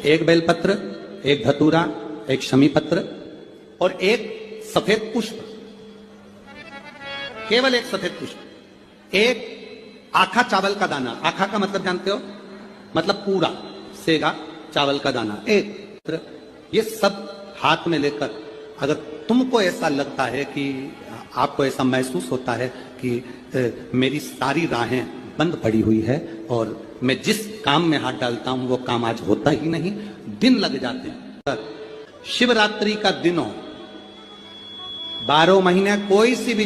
एक बेलपत्र, एक धतूरा, एक शमी पत्र और एक सफेद पुष्प, केवल एक सफेद पुष्प, एक आखा चावल का दाना। आखा का मतलब जानते हो? मतलब पूरा सेगा चावल का दाना, एक। ये सब हाथ में लेकर अगर तुमको ऐसा लगता है कि आपको ऐसा महसूस होता है कि मेरी सारी राहें बंद पड़ी हुई है और मैं जिस काम में हाथ डालता हूं वो काम आज होता ही नहीं, दिन लग जाते हैं। शिवरात्रि का दिन हो, 12 महीने कोई सी भी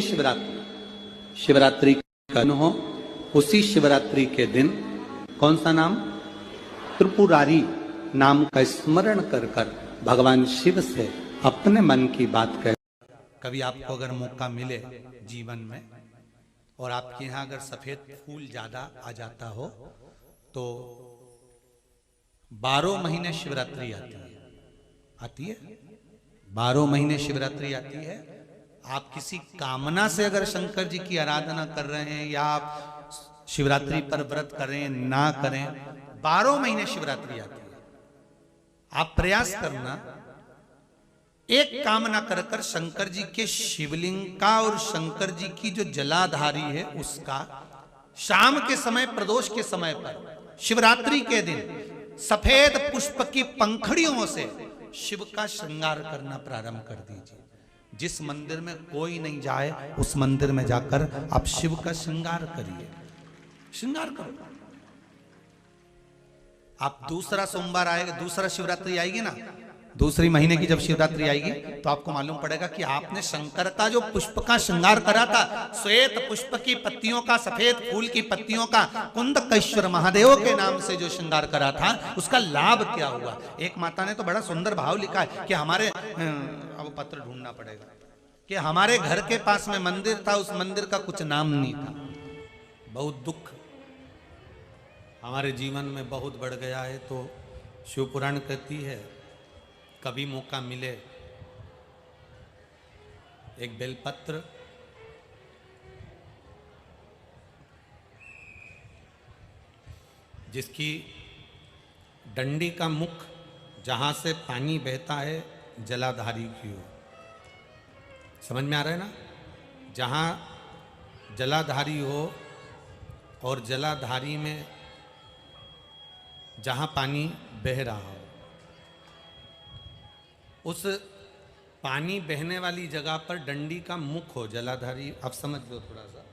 शिवरात्रि का दिन हो, उसी शिवरात्रि के दिन कौन सा नाम? त्रिपुरारी नाम का स्मरण कर कर भगवान शिव से अपने मन की बात कह। कभी आपको अगर मौका मिले जीवन में और आपके यहां अगर सफेद फूल ज्यादा आ जाता हो तो 12 महीने शिवरात्रि आती है 12 महीने शिवरात्रि आती है। आप किसी कामना से अगर शंकर जी की आराधना कर रहे हैं या आप शिवरात्रि पर व्रत करें ना करें, 12 महीने शिवरात्रि आती है। आप प्रयास करना, एक कामना कर कर शंकर जी के शिवलिंग का और शंकर जी की जो जलाधारी है उसका शाम के समय, प्रदोष के समय पर, शिवरात्रि के दिन सफेद पुष्प की पंखड़ियों से शिव का श्रृंगार करना प्रारंभ कर दीजिए। जिस मंदिर में कोई नहीं जाए उस मंदिर में जाकर आप शिव का श्रृंगार करिए, श्रृंगार करो। आप दूसरा सोमवार आएगा, दूसरा शिवरात्रि आएगी ना, दूसरी महीने की जब शिवरात्रि आएगी तो आपको मालूम पड़ेगा कि आपने शंकर का जो पुष्प का श्रृंगार करा था, श्वेत पुष्प की पत्तियों का, सफेद फूल की पत्तियों का, कुंदकेश्वर महादेव के नाम से जो श्रृंगार करा था, उसका लाभ क्या हुआ। एक माता ने तो बड़ा सुंदर भाव लिखा है कि हमारे, अब पत्र ढूंढना पड़ेगा, कि हमारे घर के पास में मंदिर था, उस मंदिर का कुछ नाम नहीं था। बहुत दुख हमारे जीवन में बहुत बढ़ गया है। तो शिव पुराण कहती है कभी मौका मिले एक बेलपत्र, जिसकी डंडी का मुख जहां से पानी बहता है जलाधारी की ओर, समझ में आ रहा है ना? जहां जलाधारी हो और जलाधारी में जहां पानी बह रहा हो, उस पानी बहने वाली जगह पर डंडी का मुख हो, जलाधारी। अब समझ लो थोड़ा सा,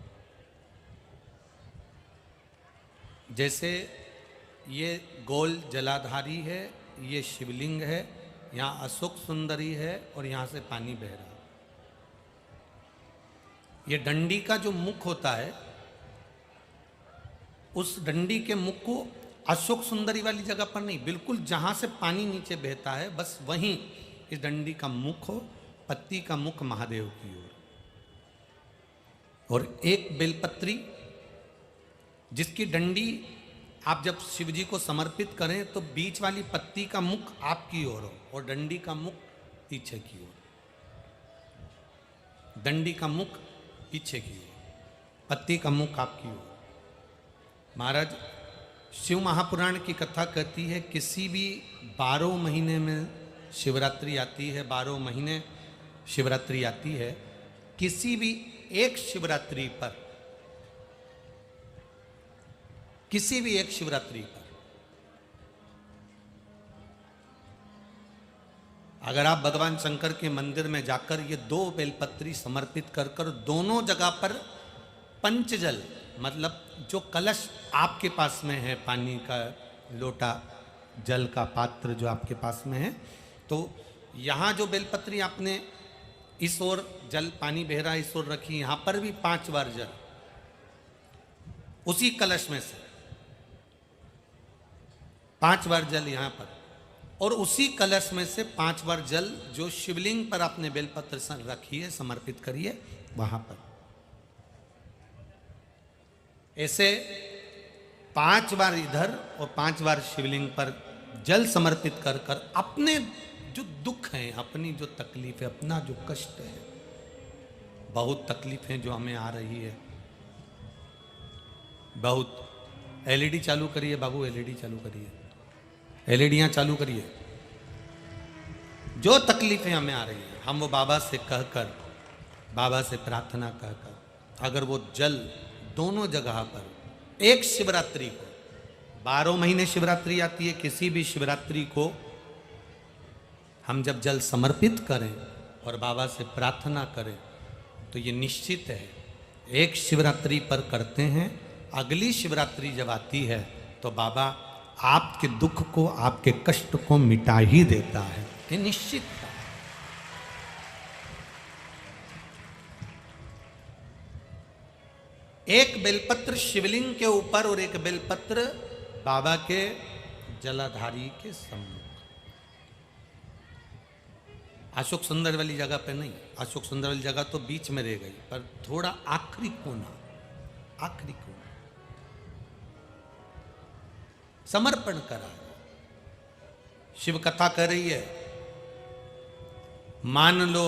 जैसे ये गोल जलाधारी है, ये शिवलिंग है, यहाँ अशोक सुंदरी है और यहाँ से पानी बह रहा है। ये डंडी का जो मुख होता है, उस डंडी के मुख को अशोक सुंदरी वाली जगह पर नहीं, बिल्कुल जहां से पानी नीचे बहता है बस वहीं इस डंडी का मुख हो, पत्ती का मुख महादेव की ओर। और एक बेलपत्री जिसकी डंडी आप जब शिव जी को समर्पित करें तो बीच वाली पत्ती का मुख आपकी ओर हो और डंडी का मुख पीछे की ओर, डंडी का मुख पीछे की ओर, पत्ती का मुख आपकी ओर। महाराज, शिव महापुराण की कथा कहती है किसी भी 12 महीने में शिवरात्रि आती है, 12 महीने शिवरात्रि आती है, किसी भी एक शिवरात्रि पर, किसी भी एक शिवरात्रि पर अगर आप भगवान शंकर के मंदिर में जाकर ये 2 बेलपत्री समर्पित कर कर दोनों जगह पर पंचजल, मतलब जो कलश आपके पास में है, पानी का लोटा, जल का पात्र जो आपके पास में है, तो यहाँ जो बेलपत्री आपने इस ओर जल, पानी बह रहा है, इस ओर रखी, यहाँ पर भी 5 बार जल उसी कलश में से, 5 बार जल यहाँ पर, और उसी कलश में से 5 बार जल जो शिवलिंग पर आपने बेलपत्र रखी है, समर्पित करिए वहां पर। ऐसे 5 बार इधर और 5 बार शिवलिंग पर जल समर्पित कर कर अपने जो दुख हैं, अपनी जो तकलीफ है, अपना जो कष्ट है, बहुत तकलीफें जो हमें आ रही है, बहुत। एलईडी चालू करिए बाबू, एलईडी चालू करिए। एलईडियां चालू करिए। जो तकलीफें हमें आ रही हैं, हम वो बाबा से कहकर, बाबा से प्रार्थना कहकर, अगर वो जल दोनों जगह पर एक शिवरात्रि को, 12 महीने शिवरात्रि आती है, किसी भी शिवरात्रि को हम जब जल समर्पित करें और बाबा से प्रार्थना करें तो ये निश्चित है, एक शिवरात्रि पर करते हैं, अगली शिवरात्रि जब आती है तो बाबा आपके दुख को, आपके कष्ट को मिटा ही देता है। ये निश्चित है। एक बेलपत्र शिवलिंग के ऊपर और एक बेलपत्र बाबा के जलाधारी के सम्मुख। अशोक सुंदर वाली जगह पे नहीं, अशोक सुंदर वाली जगह तो बीच में रह गई, पर थोड़ा आखिरी कोना, आखिरी कोना समर्पण करा। शिव कथा कर रही है, मान लो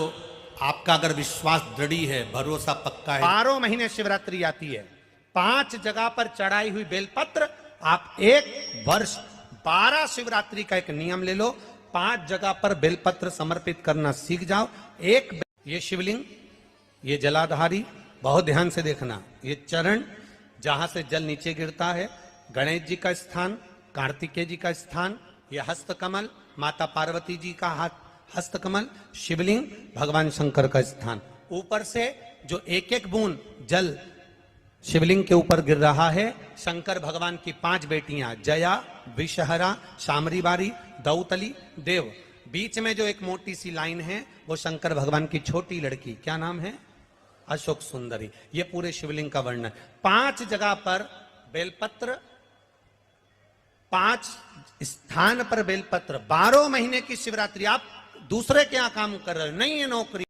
आपका अगर विश्वास दृढ़ है, भरोसा पक्का है, 12 महीने शिवरात्रि आती है, 5 जगह पर चढ़ाई हुई बेलपत्र आप एक वर्ष 12 शिवरात्रि का एक नियम ले लो, 5 जगह पर बेलपत्र समर्पित करना सीख जाओ। ये शिवलिंग, ये जलाधारी, बहुत ध्यान से देखना, ये चरण जहां से जल नीचे गिरता है, गणेश जी का स्थान, कार्तिकेय जी का स्थान, ये हस्तकमल, माता पार्वती जी का हाथ हस्तकमल, शिवलिंग, भगवान शंकर का स्थान। ऊपर से जो एक एक बूंद जल शिवलिंग के ऊपर गिर रहा है, शंकर भगवान की 5 बेटियां, जया, विषहरा, शामरीबारी, दौतली, देव। बीच में जो एक मोटी सी लाइन है वो शंकर भगवान की छोटी लड़की, क्या नाम है? अशोक सुंदरी। ये पूरे शिवलिंग का वर्णन। 5 जगह पर बेलपत्र, 5 स्थान पर बेलपत्र, 12 महीने की शिवरात्रि। आप दूसरे क्या काम कर रहे हो? नहीं है नौकरी,